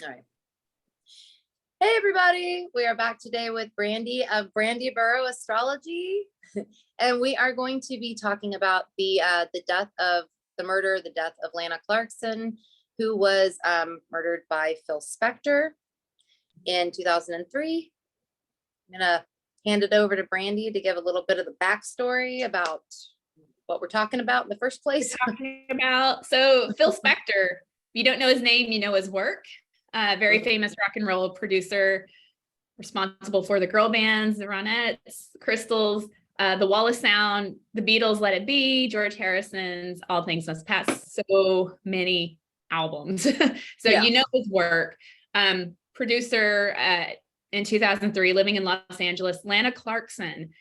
All right. Hey everybody, we are back today with Brandy of Brandy Burrow Astrology, and we are going to be talking about the death of Lana Clarkson, who was murdered by Phil Spector in 2003. I'm gonna hand it over to Brandy to give a little bit of the backstory about what we're talking about in the first place. So Phil Spector, if you don't know his name, you know his work. Very famous rock and roll producer, responsible for the girl bands, the Ronettes, Crystals, the Wall of Sound, the Beatles, Let It Be, George Harrison's All Things Must Pass. So many albums. You know his work. Producer in 2003, living in Los Angeles, Lana Clarkson.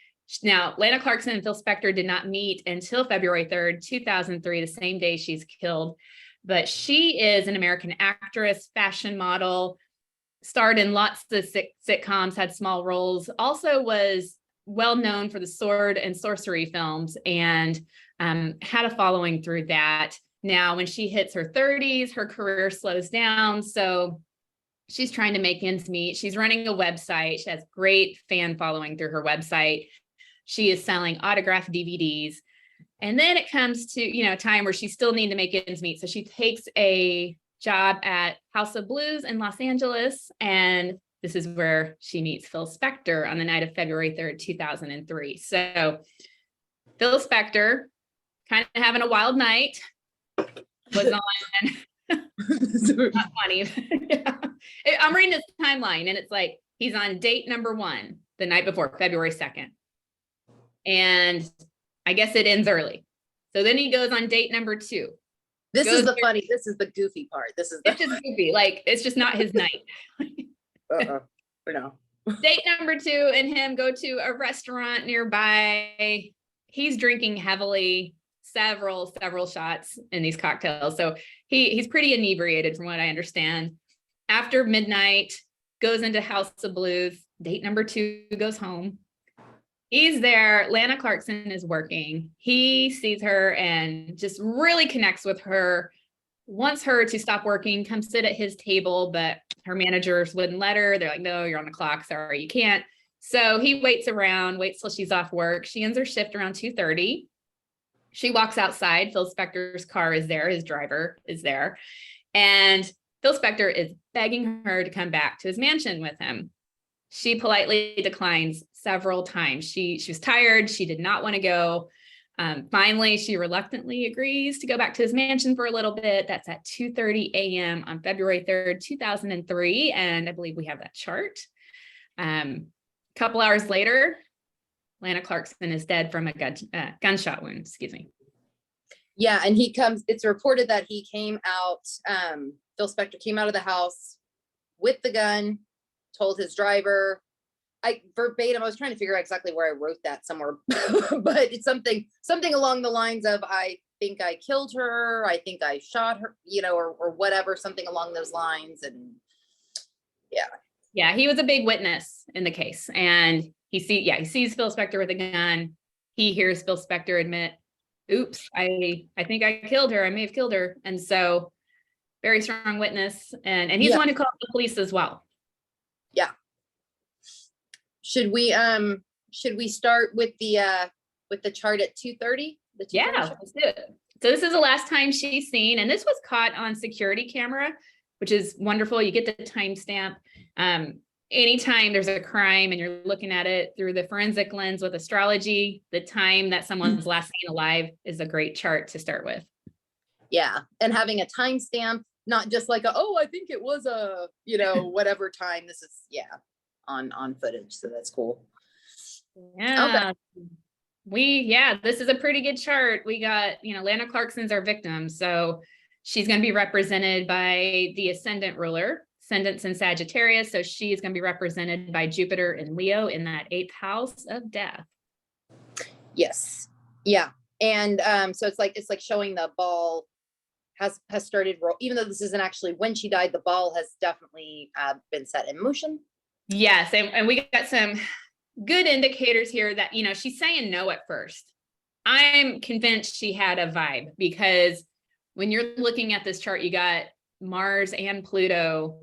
Now, Lana Clarkson and Phil Spector did not meet until February 3rd, 2003, the same day she's killed. But she is an American actress, fashion model, starred in lots of sitcoms, had small roles, also was well known for the sword and sorcery films, and had a following through that. Now, when she hits her 30s, her career slows down. So she's trying to make ends meet. She's running a website. She has great fan following through her website. She is selling autographed DVDs. And then it comes to, a time where she still needs to make ends meet. So she takes a job at House of Blues in Los Angeles. And this is where she meets Phil Spector on the night of February 3rd, 2003. So Phil Spector, kind of having a wild night, was on, not funny. Yeah. I'm reading this timeline and it's like, he's on date number 1, the night before, February 2nd. And I guess it ends early. So then he goes on date number 2. This is the goofy part. It's just goofy. Like, it's just not his night. No. Date number 2 and him go to a restaurant nearby. He's drinking heavily, several shots in these cocktails. So he's pretty inebriated from what I understand. After midnight, goes into House of Blues. Date number 2 goes home. He's there. Lana Clarkson is working. He sees her and just really connects with her, wants her to stop working, come sit at his table, but her managers wouldn't let her. They're like, no, you're on the clock. Sorry, you can't. So he waits till she's off work. She ends her shift around 2:30. She walks outside. Phil Spector's car is there. His driver is there. And Phil Spector is begging her to come back to his mansion with him. She politely declines several times. She was tired. She did not want to go. Finally, she reluctantly agrees to go back to his mansion for a little bit. That's at 2:30 a.m. on February 3rd, 2003. And I believe we have that chart. A couple hours later, Lana Clarkson is dead from a gunshot wound, excuse me. Yeah, and it's reported that he came out, Phil Spector came out of the house with the gun, told his driver, I was trying to figure out exactly where I wrote that somewhere, but it's something along the lines of, I think I killed her, I think I shot her, or whatever, something along those lines. And yeah, he was a big witness in the case, and he sees Phil Spector with a gun. He hears Phil Spector admit, oops, I think I killed her, I may have killed her. And so very strong witness, and he's the one who called the police as well. Yeah. Should we start with the chart at 2:30? Yeah, let's do it. So this is the last time she's seen, and this was caught on security camera, which is wonderful. You get the timestamp. Anytime there's a crime and you're looking at it through the forensic lens with astrology, the time that someone's last seen alive is a great chart to start with. Yeah, and having a timestamp, not just like I think it was whatever time. This is on footage, so that's cool. Yeah. Okay. This is a pretty good chart. We got, Lana Clarkson's our victim, so she's going to be represented by the ascendant ruler. Ascendant's in Sagittarius, so she's going to be represented by Jupiter and Leo in that 8th house of death. Yes. Yeah. And so it's like showing the ball has started even though this isn't actually when she died, the ball has definitely been set in motion. Yes, and we got some good indicators here that, she's saying no at first. I'm convinced she had a vibe, because when you're looking at this chart, you got Mars and Pluto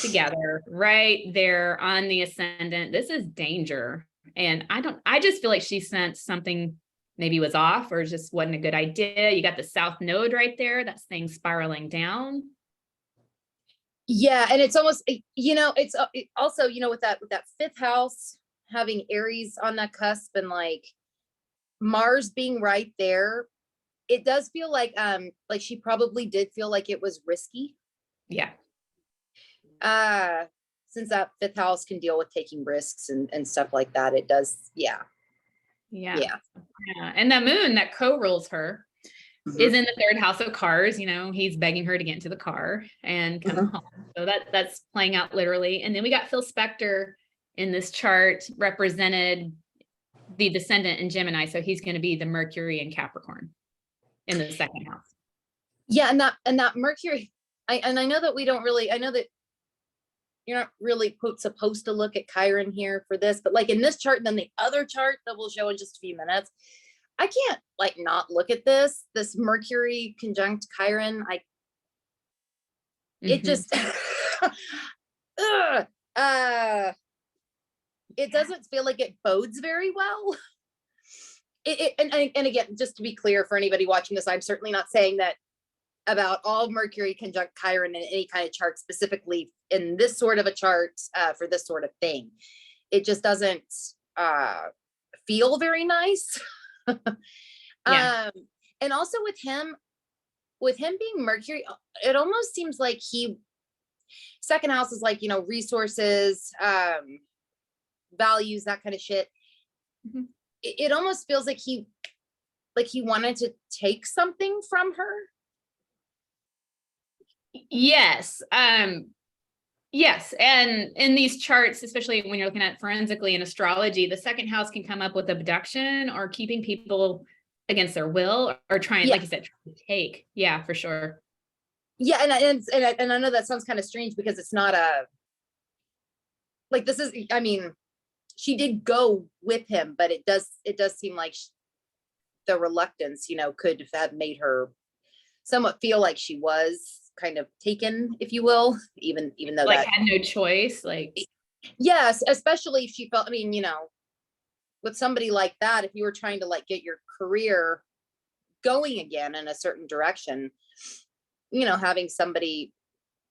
together right there on the ascendant. This is danger. And I just feel like she sensed something maybe was off or just wasn't a good idea. You got the South Node right there. That thing's spiraling down. Yeah. And it's almost, it's also, with that fifth house, having Aries on that cusp and like Mars being right there, it does feel like she probably did feel like it was risky. Yeah. Since that fifth house can deal with taking risks and stuff like that, it does. Yeah. And the moon that co-rules her is in the third house of cars. He's begging her to get into the car and come home. So that's playing out literally. And then we got Phil Spector in this chart, represented the descendant in Gemini. So he's going to be the Mercury in Capricorn in the second house. Yeah. And that Mercury, I know that I know that you're not really quote supposed to look at Chiron here for this, but like in this chart and then the other chart that we'll show in just a few minutes, I can't like not look at this Mercury conjunct Chiron. It just, it doesn't feel like it bodes very well. And again, just to be clear for anybody watching this, I'm certainly not saying that about all Mercury conjunct Chiron in any kind of chart, specifically in this sort of a chart for this sort of thing. It just doesn't feel very nice. And also with him being Mercury, it almost seems like second house is like, resources, values, that kind of shit. It almost feels like he wanted to take something from her. Yes. Yes. And in these charts, especially when you're looking at forensically in astrology, the second house can come up with abduction or keeping people against their will or trying, like you said, trying to take. Yeah, for sure. Yeah. And I know that sounds kind of strange because it's not this is, I mean, she did go with him, but it does seem like the reluctance, could have made her somewhat feel like she was kind of taken, if you will, even though like had no choice. Like, yes, especially if she felt, I mean, with somebody like that, if you were trying to like get your career going again in a certain direction,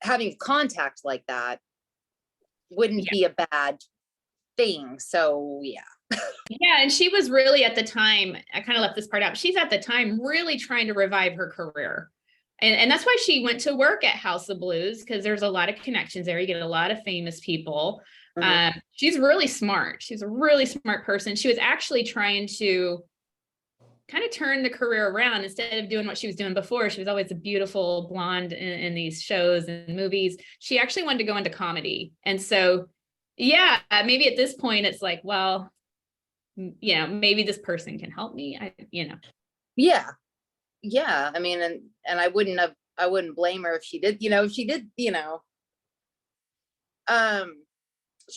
having contact like that wouldn't be a bad thing. So yeah. Yeah. And she was really at the time, I kind of left this part out. She's at the time really trying to revive her career. And that's why she went to work at House of Blues, because there's a lot of connections there. You get a lot of famous people. She's really smart. She's a really smart person. She was actually trying to kind of turn the career around. Instead of doing what she was doing before, she was always a beautiful blonde in these shows and movies. She actually wanted to go into comedy. And so, yeah, maybe at this point it's like, well, maybe this person can help me. Yeah. I mean, and I wouldn't blame her if she did, should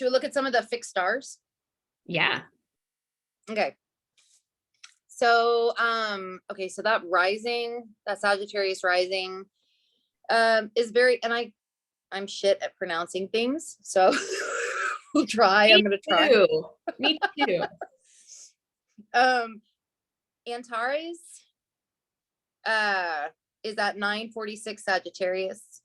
we look at some of the fixed stars? Yeah. Okay. So, so that Sagittarius rising, is very, and I'm shit at pronouncing things. So we'll try. I'm going to try. Me too. Antares, is at 946 Sagittarius.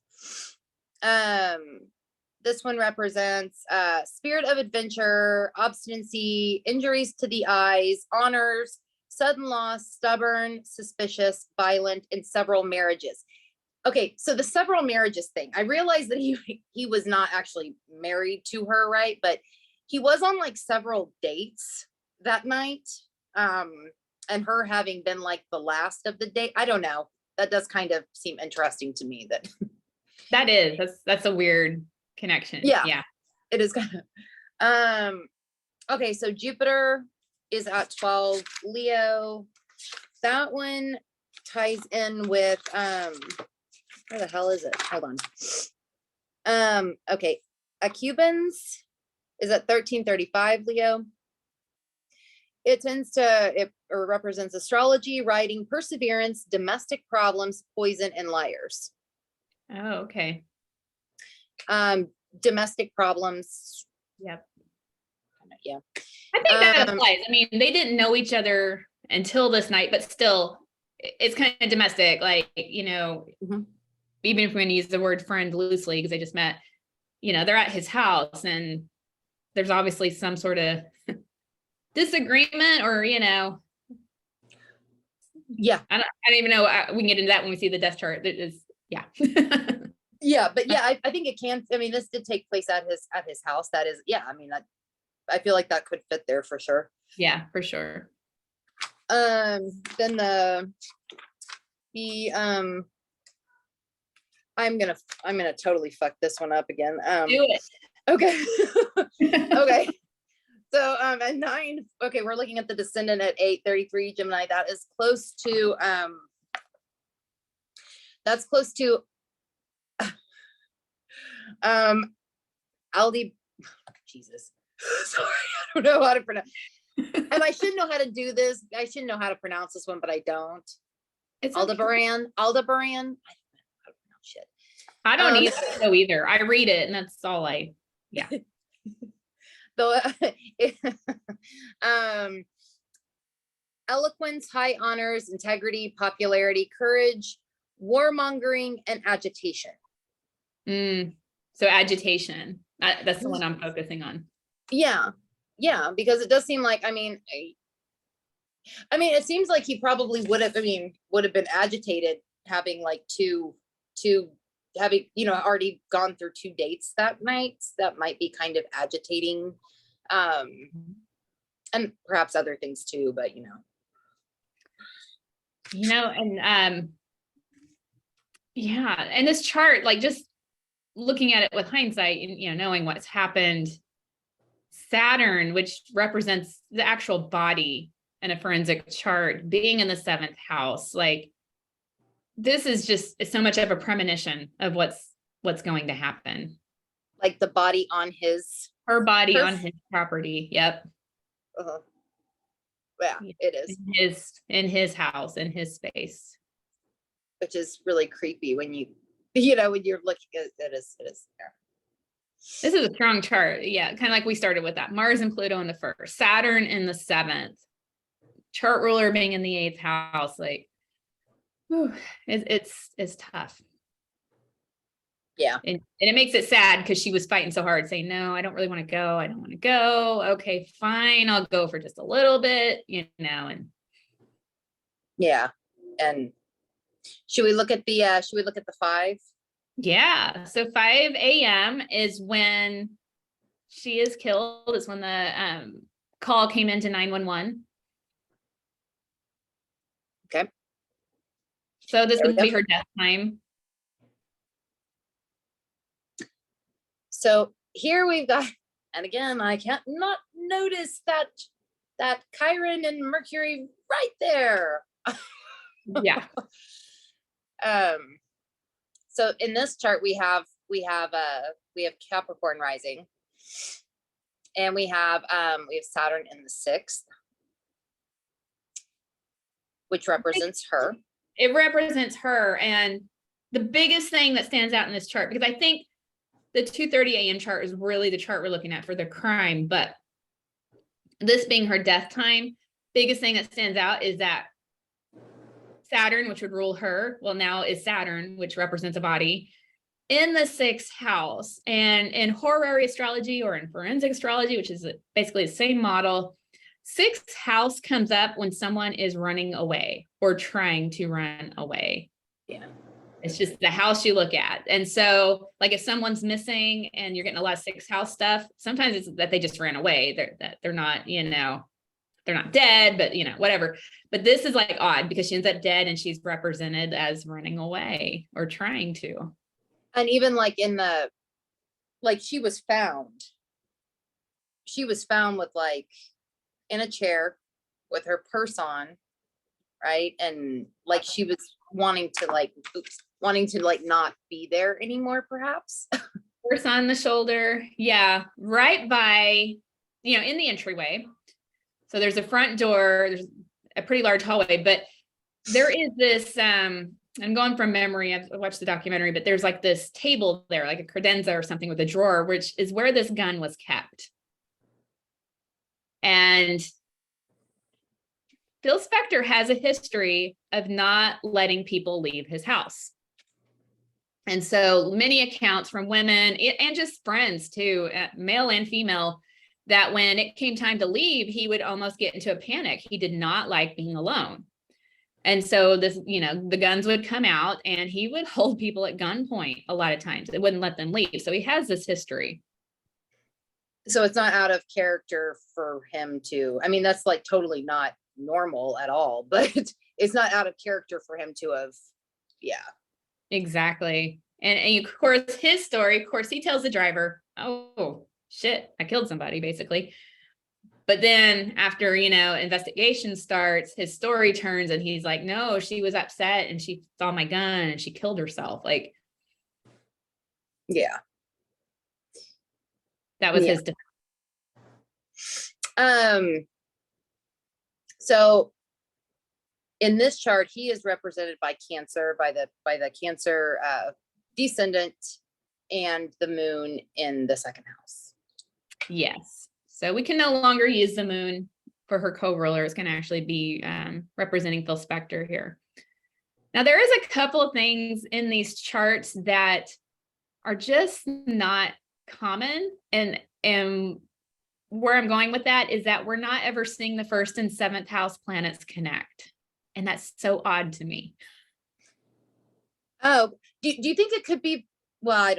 This one represents spirit of adventure, obstinacy, injuries to the eyes, honors, sudden loss, stubborn, suspicious, violent, and several marriages. Okay, so the several marriages thing, I realized that he was not actually married to her, right? But he was on like several dates that night. And her having been like the last of the date, I don't know. That does kind of seem interesting to me. That's a weird connection. Yeah. It is kind of. Okay, so Jupiter is at 12 Leo. That one ties in with where the hell is it? Hold on. Okay, a Cubans is at 1335 Leo. It represents astrology, writing, perseverance, domestic problems, poison, and liars. Oh, okay. domestic problems. Yep. Yeah. I think that applies. I mean, they didn't know each other until this night, but still, it's kind of domestic. Like, even if we're going to use the word friend loosely, because they just met, they're at his house and there's obviously some sort of disagreement or, Yeah. I don't even know. We can get into that when we see the death chart. It is, yeah. Yeah, but yeah, I think it can. I mean, this did take place at his house. That is, yeah. I mean, I feel like that could fit there for sure. Yeah, for sure. Then I'm gonna totally fuck this one up again. Do it. Okay. Okay. So at 9, okay, we're looking at the descendant at 8:33 Gemini. That is close to Aldi. Jesus. Sorry, I don't know how to pronounce. And I should know how to do this. I should know how to pronounce this one, but I don't. It's Aldebaran. I don't know how to pronounce shit. I don't know either. I read it and that's all yeah. So, eloquence, high honors, integrity, popularity, courage, warmongering, and agitation. So agitation. That's the one I'm focusing on. Yeah. Yeah. Because it does seem like, I mean, it seems like he probably would have been agitated having like having, already gone through 2 dates that night. That might be kind of agitating. And perhaps other things too, but and yeah, and this chart, like just looking at it with hindsight and knowing what's happened, Saturn, which represents the actual body in a forensic chart, being in the 7th house, like this is just so much of a premonition of what's going to happen. Like the body on her body on his property. Yep. Yeah, it is in his house, in his space, which is really creepy when when you're looking at it. Is there. This is a strong chart. Yeah, kind of like we started with that. Mars and Pluto in the 1st, Saturn in the 7th, chart ruler being in the 8th house. Like, whew, it's tough. Yeah. And it makes it sad because she was fighting so hard, saying, no, I don't really want to go. I don't want to go. Okay, fine. I'll go for just a little bit, and. Yeah. And should we look at the 5? Yeah. So 5 a.m. is when she is killed. Is when the call came into 911. Okay. So this would be her death time. So here we've got, and again, I can't not notice that Chiron and Mercury right there. Yeah. So in this chart we have Capricorn rising, and we have Saturn in the 6th, which represents her. It represents her, and the biggest thing that stands out in this chart, because I think the 2:30 a.m. chart is really the chart we're looking at for the crime, but this being her death time, biggest thing that stands out is that Saturn, which would rule her, well, now is Saturn, which represents a body, in the 6th house. And in horary astrology, or in forensic astrology, which is basically the same model, 6th house comes up when someone is running away or trying to run away. Yeah. It's just the house you look at. And so like if someone's missing and you're getting a lot of 6th house stuff, sometimes it's that they just ran away. They're not, they're not dead, but whatever. But this is like odd because she ends up dead and she's represented as running away or trying to. And even like she was found with like in a chair with her purse on, right? And like she was wanting to not be there anymore, perhaps. Purse on the shoulder. Yeah. Right by, in the entryway. So there's a front door, there's a pretty large hallway, but there is this I'm going from memory. I've watched the documentary, but there's like this table there, like a credenza or something with a drawer, which is where this gun was kept. And Phil Spector has a history of not letting people leave his house. And so many accounts from women and just friends too, male and female, that when it came time to leave, he would almost get into a panic. He did not like being alone. And so this, the guns would come out and he would hold people at gunpoint a lot of times. It wouldn't let them leave. So he has this history. So it's not out of character for him to, I mean, that's like totally not normal at all, but it's not out of character for him to have, yeah. Exactly. And of course, his story, of course, he tells the driver, oh, shit, I killed somebody, basically. But then after, investigation starts, his story turns and he's like, no, she was upset and she saw my gun and she killed herself. Like, yeah. That was his defense. So in this chart, he is represented by Cancer, by the Cancer descendant and the moon in the second house. Yes. So we can no longer use the moon for her co-ruler. It's going to actually be representing Phil Spector here. Now, there is a couple of things in these charts that are just not common. And where I'm going with that is that we're not ever seeing the first and seventh house planets connect. And that's so odd to me. Oh, do you think it could be, I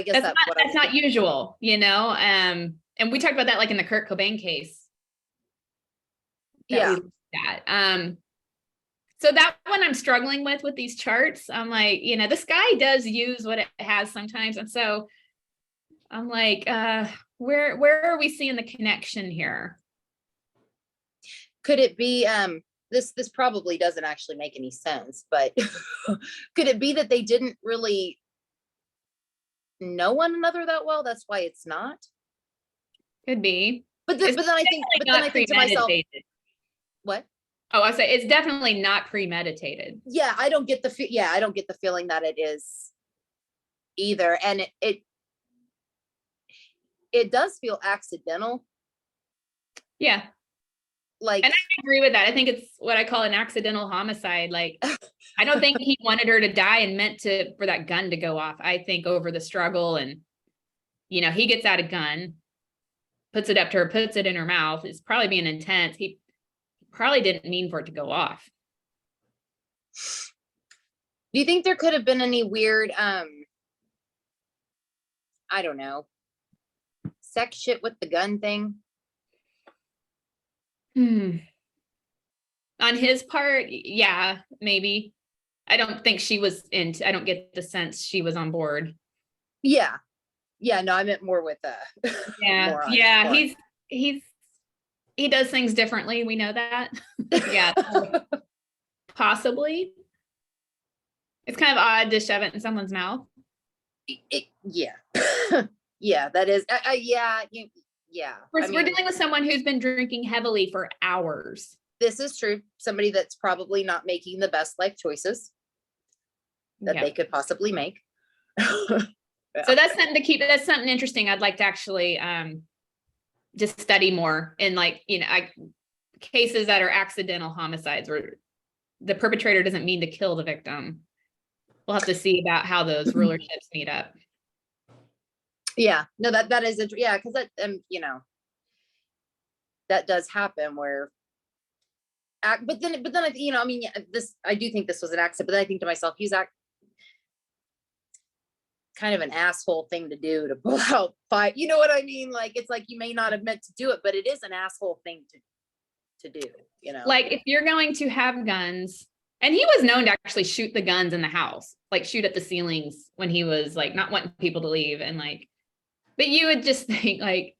guess that's not usual, and we talked about that like in the Kurt Cobain case. Yeah. So that one I'm struggling with these charts. I'm like, the sky does use what it has sometimes. And so I'm like, where are we seeing the connection here? Could it be, this probably doesn't actually make any sense, but could it be that they didn't really know one another that well? That's why it's not. Could be. But then I think to myself, what? Oh, I say it's definitely not premeditated. Yeah, I don't get the feeling that it is either, and it does feel accidental. Yeah. Like, and I agree with that. I think it's what I call an accidental homicide. Like, I don't think he wanted her to die and meant for that gun to go off. I think over the struggle and, he gets out a gun, puts it up to her, puts it in her mouth. It's probably being intense. He probably didn't mean for it to go off. Do you think there could have been any weird, I don't know, sex shit with the gun thing? On his part, yeah, maybe. I don't think she was I don't get the sense she was on board. Yeah. No, I meant more with yeah. He does things differently. We know that. Yeah. Possibly. It's kind of odd to shove it in someone's mouth. Yeah. Yeah, that is. Yeah. We're dealing with someone who's been drinking heavily for hours. This is true. Somebody that's probably not making the best life choices that they could possibly make. Yeah. So that's something to keep. That's something interesting. I'd like to actually just study more in cases that are accidental homicides where the perpetrator doesn't mean to kill the victim. We'll have to see about how those rulerships meet up. Yeah, no, that is yeah, because that that does happen where but then I mean, I do think this was an accident, but then I think to myself, he's kind of an asshole thing to do, to pull out fire. You know what I mean? Like, it's like you may not have meant to do it, but it is an asshole thing to do, Like, if you're going to have guns, and he was known to actually shoot the guns in the house, like shoot at the ceilings when he was like not wanting people to leave, and like, but you would just think, like,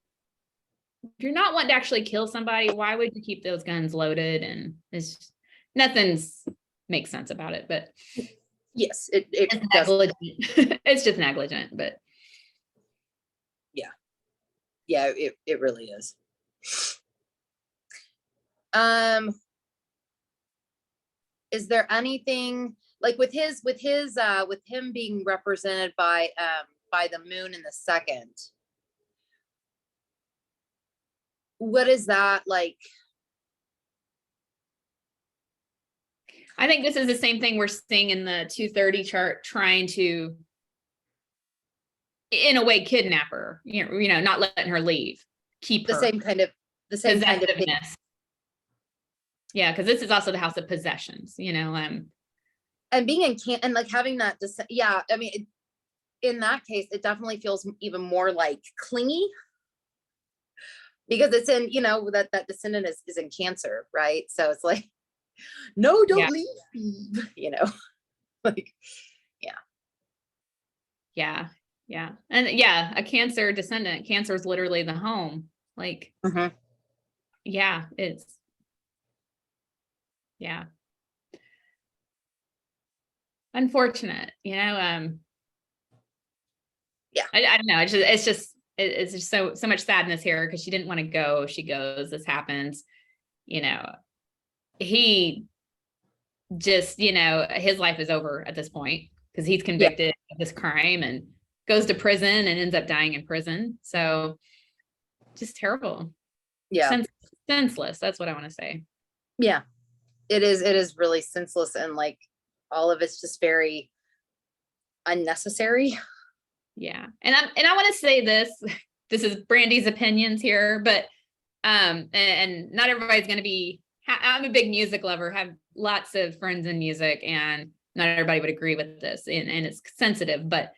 if you're not wanting to actually kill somebody, why would you keep those guns loaded? And it's just, nothing's makes sense about it, but yes, it's negligent. It's just negligent, but yeah, it really is. is there anything like with him being represented by the moon in the second? What is that like? I think this is the same thing we're seeing in the 230 chart, trying to, in a way, kidnap her, not letting her leave, keep The her. same kind of thing. Possessiveness. Yeah, because this is also the house of possessions, And being and like having that, yeah, I mean, in that case, it definitely feels even more like clingy, because it's in, that descendant is in Cancer, right? So it's like, no, don't leave me, like, yeah. And yeah, a Cancer descendant, Cancer is literally the home. Like, yeah, unfortunate, I don't know. It's just so much sadness here, because she didn't want to go. She goes, this happens, he just, his life is over at this point, because he's convicted of this crime and goes to prison and ends up dying in prison. So just terrible. Yeah. Senseless. That's what I want to say. Yeah. It is really senseless, and like all of it's just very unnecessary. Yeah. And I want to say this is Brandy's opinions here, but and not everybody's going to be, I'm a big music lover, have lots of friends in music, and not everybody would agree with this, and it's sensitive, but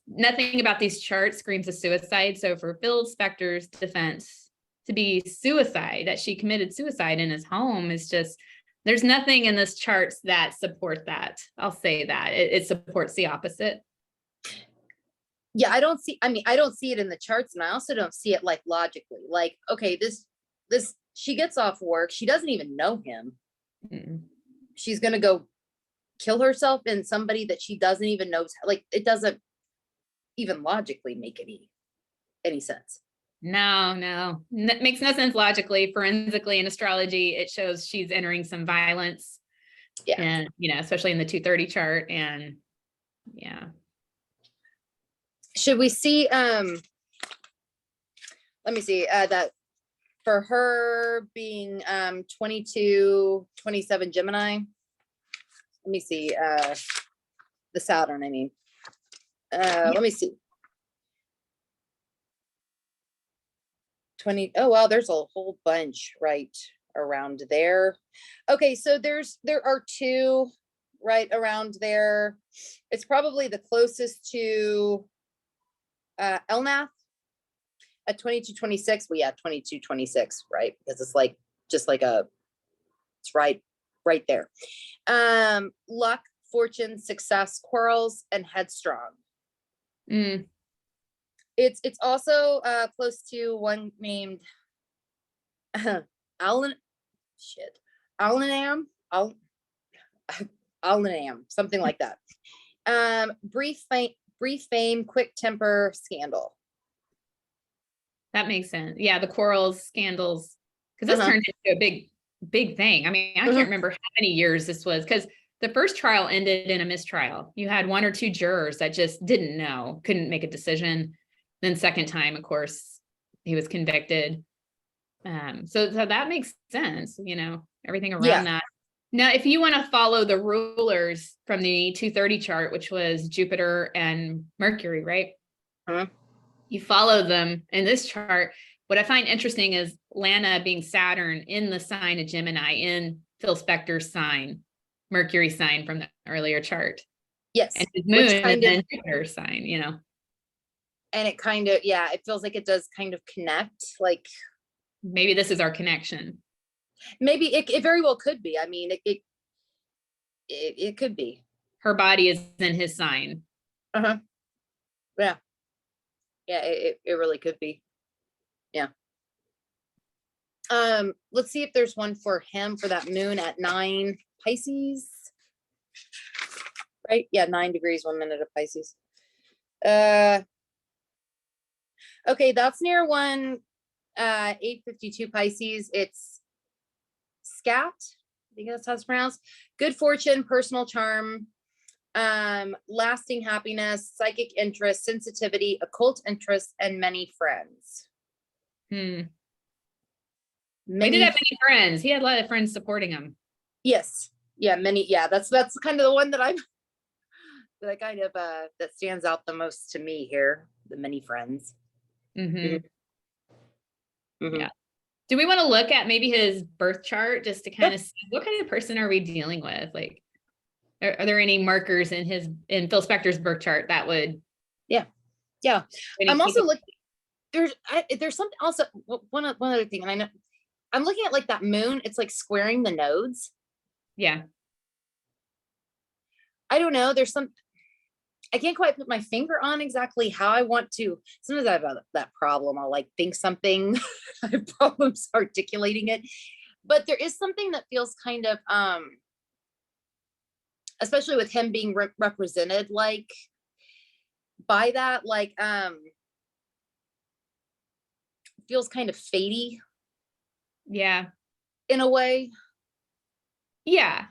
nothing about these charts screams of suicide. So for Phil Spector's defense to be suicide, that she committed suicide in his home, is just, there's nothing in this charts that support that. I'll say that it supports the opposite. Yeah, I don't see it in the charts, and I also don't see it like logically. Like, okay, this she gets off work, she doesn't even know him. She's gonna go kill herself in somebody that she doesn't even know. Like, it doesn't even logically make any sense. No, that makes no sense logically. Forensically, in astrology, it shows she's entering some violence. Yeah. And especially in the 230 chart. And yeah. Should we see, let me see, that for her being 22, 27 Gemini. Let me see, the Saturn, I mean. Let me see. 20, oh wow, there's a whole bunch right around there. Okay, so there are two right around there. It's probably the closest to Elnath at 2226. Well, yeah, 2226, right? Because it's like just like it's right there. Luck, fortune, success, quarrels, and headstrong. It's also close to one named Alanam, something like that. Brief fame, quick temper, scandal. That makes sense. Yeah, the quarrels, scandals, because this turned into a big thing. I mean, I can't remember how many years this was, because the first trial ended in a mistrial. You had one or two jurors that just didn't know, couldn't make a decision. Then second time, of course, he was convicted. So that makes sense, everything around that. Now, if you want to follow the rulers from the 230 chart, which was Jupiter and Mercury, right? You follow them in this chart. What I find interesting is Lana being Saturn in the sign of Gemini, in Phil Spector's sign, Mercury sign from the earlier chart. Yes. And his moon is in Jupiter's sign, And it kind of, it feels like it does kind of connect. Like, maybe this is our connection. Maybe it very well could be. I mean, it could be. Her body is in his sign. Yeah. Yeah, it really could be. Yeah. Let's see if there's one for him for that moon at 9 Pisces. Right? Yeah, 9 degrees, 1 minute of Pisces. Okay, that's near 852 Pisces. It's Scat. I think that's how it's pronounced. Good fortune, personal charm, lasting happiness, psychic interest, sensitivity, occult interest, and many friends. He Many, did have many friends. He had a lot of friends supporting him. yes. Yeah, many. Yeah, that's kind of the one that that stands out the most to me here. The many friends. Mhm. Mhm. Yeah. Do we want to look at maybe his birth chart just to kind of see what kind of person are we dealing with? Like, are there any markers in Phil Spector's birth chart that would? Yeah. I'm also looking. There's something also one other thing, and I know I'm looking at like that moon. It's like squaring the nodes. Yeah. I don't know. I can't quite put my finger on exactly how I want to. Sometimes I have that problem. I'll like think something. I have problems articulating it, but there is something that feels kind of, especially with him being represented like by that, like feels kind of fatey. Yeah. In a way. Yeah.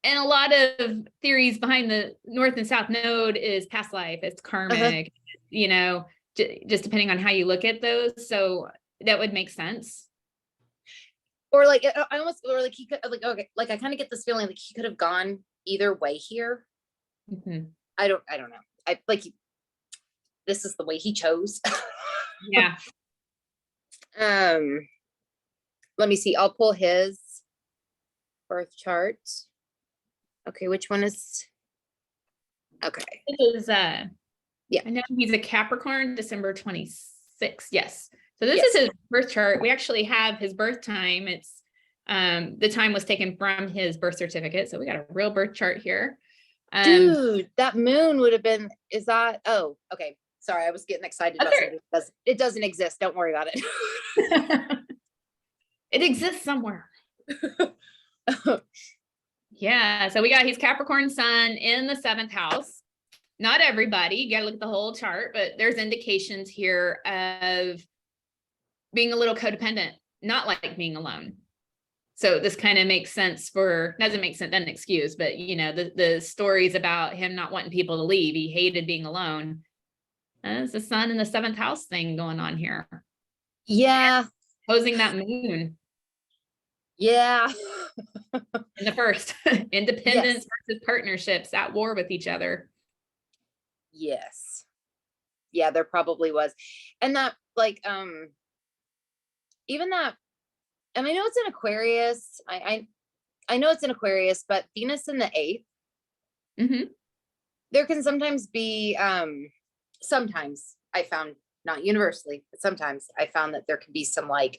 And a lot of theories behind the North and South Node is past life, it's karmic, just depending on how you look at those. So that would make sense. Or like, I almost, or like he could, like, okay, like I kind of get this feeling like he could have gone either way here. Mm-hmm. I don't know. I like, this is the way he chose. Yeah. Let me see. I'll pull his birth chart. Okay, which one is? Okay. This is yeah. I know he's a Capricorn, December 26th. Yes. So this is his birth chart. We actually have his birth time. It's the time was taken from his birth certificate. So we got a real birth chart here. Dude, that moon would have been, is that, oh, okay. Sorry, I was getting excited about something. It doesn't exist. Don't worry about it. It exists somewhere. Yeah. So we got his Capricorn sun in the 7th house. Not everybody, you got to look at the whole chart, but there's indications here of being a little codependent, not like being alone. So this kind of makes sense doesn't make sense, doesn't excuse, but the stories about him not wanting people to leave. He hated being alone. There's the sun in the 7th house thing going on here. Yeah. Opposing that moon. Yeah. In the first, independence versus partnerships at war with each other. Yes. Yeah, there probably was. And that, like, even that, and I know it's in Aquarius. I know it's in Aquarius, but Venus in the 8th. Mm-hmm. There can sometimes be, sometimes I found, not universally, but sometimes I found that there can be some like,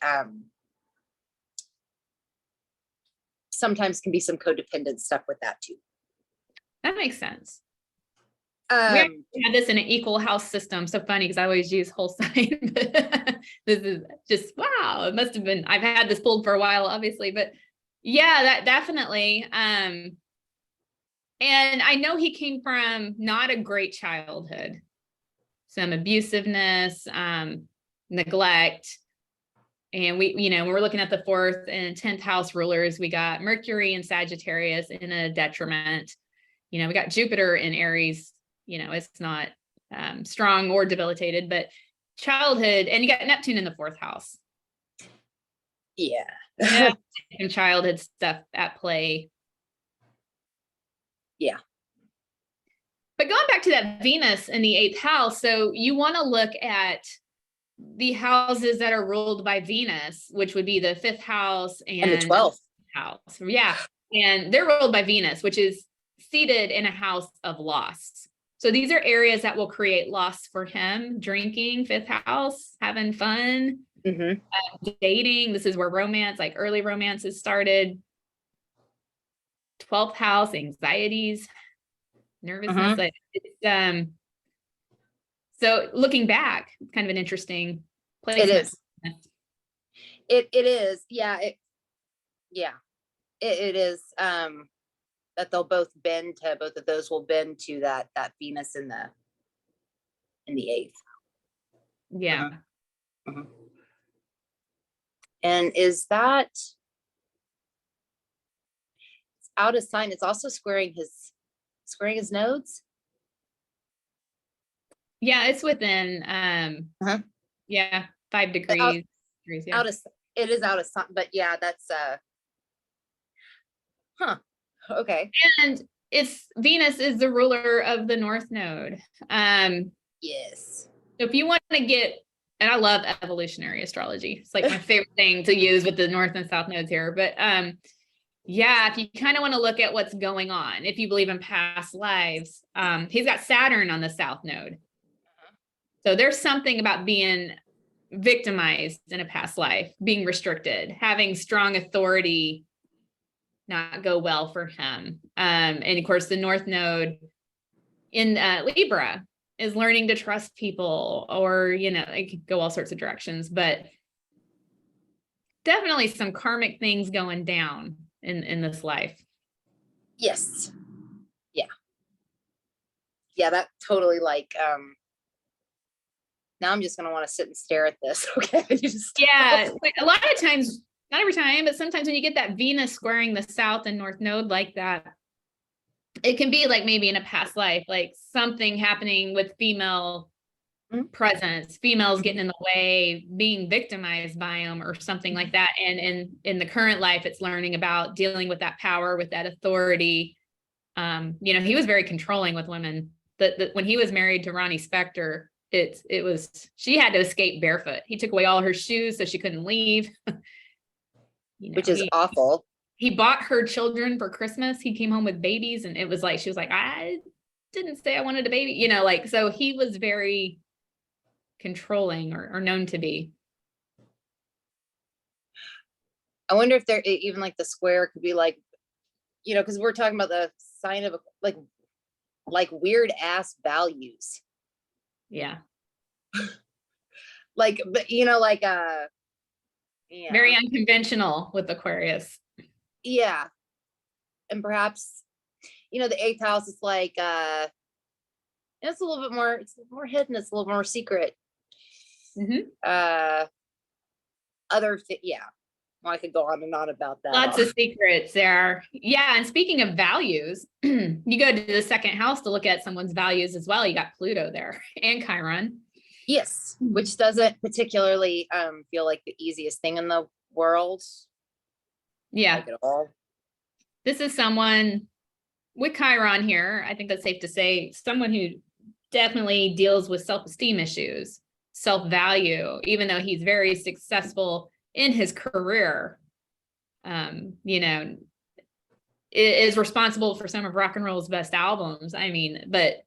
sometimes can be some codependent stuff with that too. That makes sense. We had this in an equal house system. So funny because I always use whole sign. This is just, wow. It must have been, I've had this pulled for a while, obviously, but yeah, that definitely. And I know he came from not a great childhood, some abusiveness, neglect. And we're looking at the 4th and 10th house rulers. We got Mercury and Sagittarius in a detriment. We got Jupiter in Aries. It's not strong or debilitated, but childhood, and you got Neptune in the 4th house. Yeah. And childhood stuff at play. Yeah. But going back to that Venus in the 8th house, so you want to look at the houses that are ruled by Venus, which would be the 5th house and the 12th house. Yeah. And they're ruled by Venus, which is seated in a house of loss. So these are areas that will create loss for him: drinking, 5th house, having fun, dating. This is where romance, like early romances started. 12th house, anxieties, nervousness. Like it's, so looking back, it's kind of an interesting placement. It is. It is. Yeah. It is. That they'll both bend to, both of those will bend to that Venus in the 8th. Yeah. And is that out of sign? It's also squaring his nodes. Yeah, it's within Uh-huh. yeah, 5 Out, degrees. Yeah. out of it is out of sign, but yeah, that's okay. And it's Venus is the ruler of the North Node. Yes. So if you want to get, and I love evolutionary astrology. It's like my favorite thing to use with the North and South nodes here. But yeah, if you kind of want to look at what's going on, if you believe in past lives, he's got Saturn on the South node. So there's something about being victimized in a past life, being restricted, having strong authority not go well for him. And of course, the North Node in Libra is learning to trust people, or, it could go all sorts of directions, but definitely some karmic things going down in this life. Yes. Yeah. Yeah, that totally now I'm just gonna want to sit and stare at this. Okay. Yeah, a lot of times, not every time, but sometimes when you get that Venus squaring the South and North Node like that, it can be like maybe in a past life, like something happening with female presence, females getting in the way, being victimized by them or something like that. And in the current life, it's learning about dealing with that power, with that authority. He was very controlling with women. That when he was married to Ronnie Spector, she had to escape barefoot. He took away all her shoes so she couldn't leave. Which is awful. He bought her children for Christmas. He came home with babies, and it was like, she was like, I didn't say I wanted a baby, so he was very controlling or known to be. I wonder if there even like the square could be like, because we're talking about the sign of like weird ass values. Yeah. But yeah. Very unconventional with Aquarius. Yeah. And perhaps, the eighth house is like, it's a little bit more, it's more hidden. It's a little more secret. Mm-hmm. Yeah. Well, I could go on and on about that. Lots of secrets there. Yeah. And speaking of values, you go to the second house to look at someone's values as well. You got Pluto there and Chiron. Yes. Which doesn't particularly feel like the easiest thing in the world. Yeah. Like at all. This is someone with Chiron here. I think that's safe to say, someone who definitely deals with self-esteem issues, self-value, even though he's very successful in his career, is responsible for some of rock and roll's best albums. I mean, but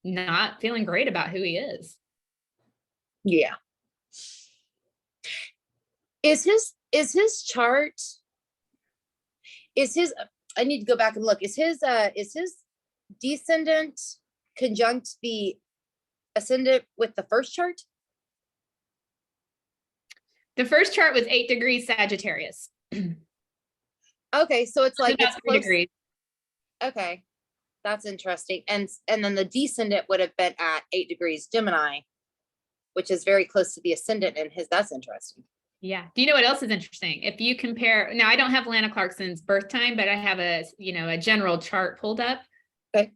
not feeling great about who he is. Yeah. Is his chart, I need to go back and look. Is his descendant conjunct the ascendant with the first chart? The first chart was 8 degrees Sagittarius. Okay, so it's like it's 3 degrees. Okay, that's interesting. And then the descendant would have been at 8 degrees Gemini, which is very close to the ascendant in his. That's interesting. Yeah. Do you know what else is interesting? If you compare, now I don't have Lana Clarkson's birth time, but I have a general chart pulled up. Okay.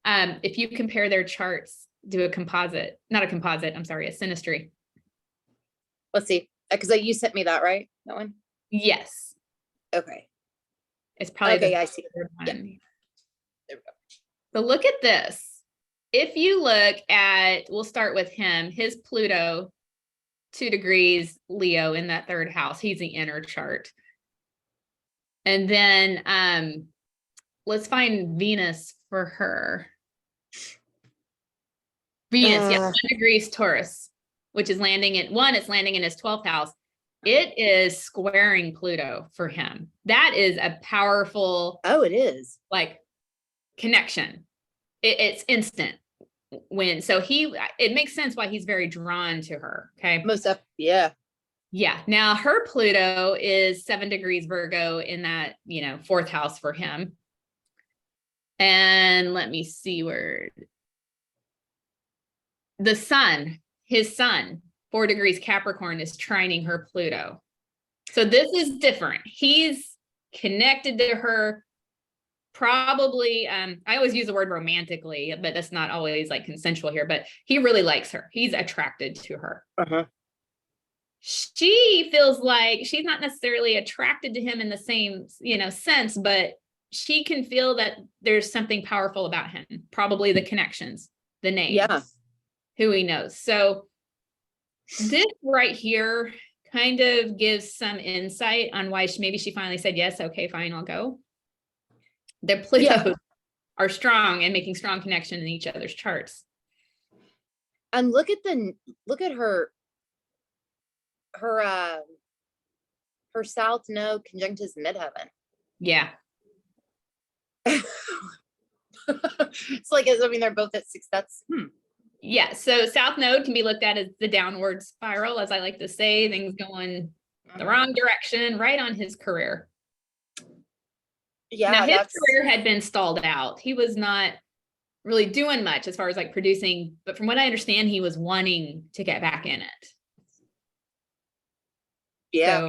If you compare their charts, do a synastry. Let's see. Because you sent me that, right? That one? Yes. Okay. It's probably okay. I see. One. Yeah. There we go. So look at this. If you look at, we'll start with him, his Pluto, 2 degrees Leo in that third house. He's the inner chart. And then let's find Venus for her. Venus, 1 degrees Taurus, which is landing in it's landing in his 12th house. It is squaring Pluto for him. That is a powerful. Oh, it is. Like connection. It's instant. It makes sense why he's very drawn to her. Okay. Most up. Yeah. Yeah. Now her Pluto is 7 degrees Virgo in that, 4th house for him. And let me see where his sun, 4 degrees Capricorn, is trining her Pluto. So this is different. He's connected to her probably, I always use the word romantically, but that's not always like consensual here, but he really likes her. He's attracted to her. Uh-huh. She feels like she's not necessarily attracted to him in the same, sense, but she can feel that there's something powerful about him, probably the connections, the names, Yeah. who he knows. So this right here kind of gives some insight on why maybe she finally said, yes, okay, fine, I'll go. The Plutos are strong and making strong connection in each other's charts. And look at her south node conjunct his midheaven. Yeah. It's like, I mean, they're both at 6. That's Yeah. So South Node can be looked at as the downward spiral, as I like to say, things going the wrong direction, right on his career. Yeah. Now his career had been stalled out. He was not really doing much as far as like producing, but from what I understand, he was wanting to get back in it. Yeah. So,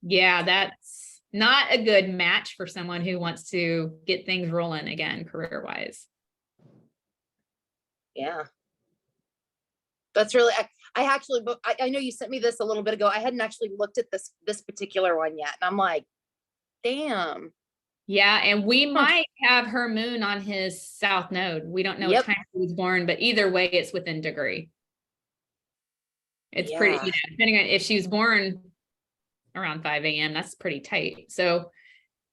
yeah, that's not a good match for someone who wants to get things rolling again, career-wise. Yeah. That's really, I actually, I know you sent me this a little bit ago. I hadn't actually looked at this particular one yet. And I'm like, damn. Yeah. And we might have her moon on his south node. We don't know what time he was born, but either way, it's within degree. It's pretty, depending on if she was born around 5 a.m., that's pretty tight. So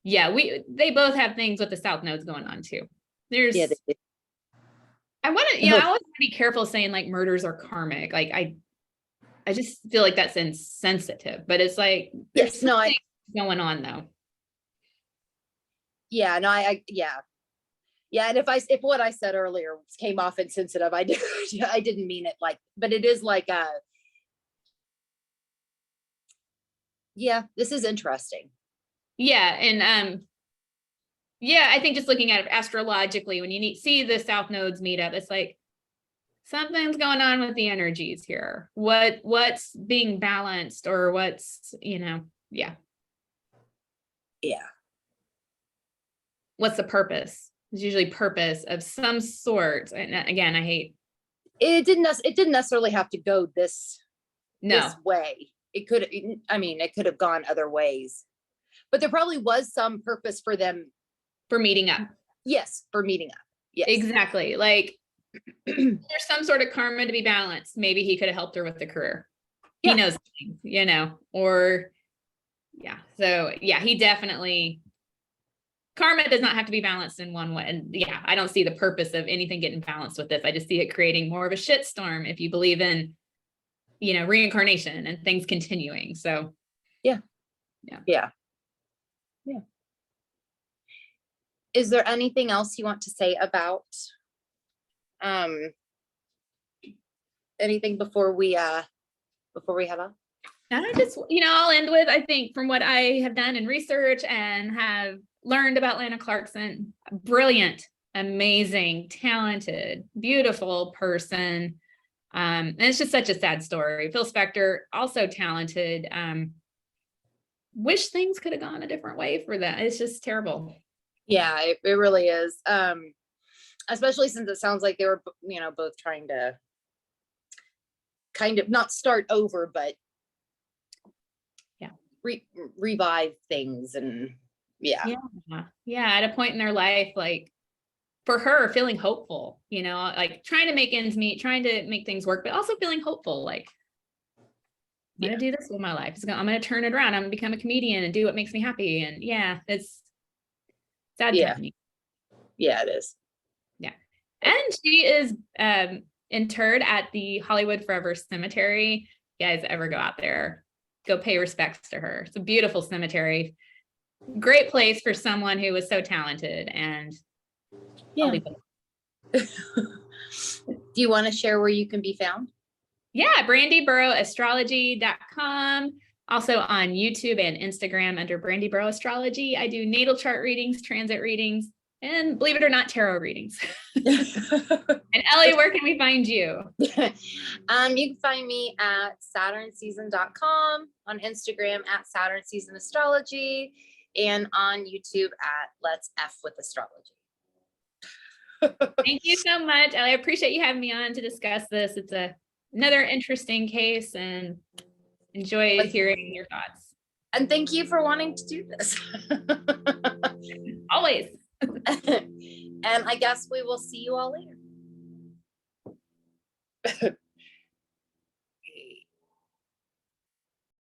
yeah, they both have things with the south nodes going on too. I want to, I always want to be careful saying like murders are karmic. Like I just feel like that's insensitive, but it's like, there's something going on though. Yeah, no, yeah. And if what I said earlier came off insensitive, I didn't mean it like, but it is like this is interesting. Yeah. And I think just looking at it astrologically, when you see the south nodes meet up, it's like something's going on with the energies here. What's being balanced, or what's, yeah. What's the purpose? There's usually purpose of some sort. And again, I hate. It didn't necessarily have to go this way. It could have gone other ways, but there probably was some purpose for them. For meeting up. Yes, for meeting up. Yes. Exactly. Like there's some sort of karma to be balanced. Maybe he could have helped her with the career. He knows things, or So he definitely, karma does not have to be balanced in one way. And I don't see the purpose of anything getting balanced with this. I just see it creating more of a shitstorm if you believe in, reincarnation and things continuing. So yeah. Is there anything else you want to say about anything before we head off? I just, I'll end with, I think from what I have done in research and have learned about Lana Clarkson, brilliant, amazing, talented, beautiful person. And it's just such a sad story. Phil Spector, also talented. Wish things could have gone a different way for that. It's just terrible. Yeah, it really is. Especially since it sounds like they were, both trying to kind of not start over, but revive things. And at a point in their life, like for her, feeling hopeful, like trying to make ends meet, trying to make things work, but also feeling hopeful, like I'm gonna do this with my life. I'm gonna turn it around. I'm gonna become a comedian and do what makes me happy. And it's sad. Yeah, it is. Yeah. And she is interred at the Hollywood Forever Cemetery. You guys ever go out there, go pay respects to her. It's a beautiful cemetery. Great place for someone who was so talented. And do you want to share where you can be found? Yeah, brandyburrowastrology.com. Also on YouTube and Instagram under Brandy Burrow Astrology. I do natal chart readings, transit readings, and believe it or not, tarot readings. And Ellie, where can we find you? You can find me at saturnseason.com, on Instagram at Saturn Season Astrology, and on YouTube at Let's F with Astrology. Thank you so much, Ellie. I appreciate you having me on to discuss this. It's another interesting case, and enjoy hearing your thoughts. And thank you for wanting to do this. Always. And I guess we will see you all later.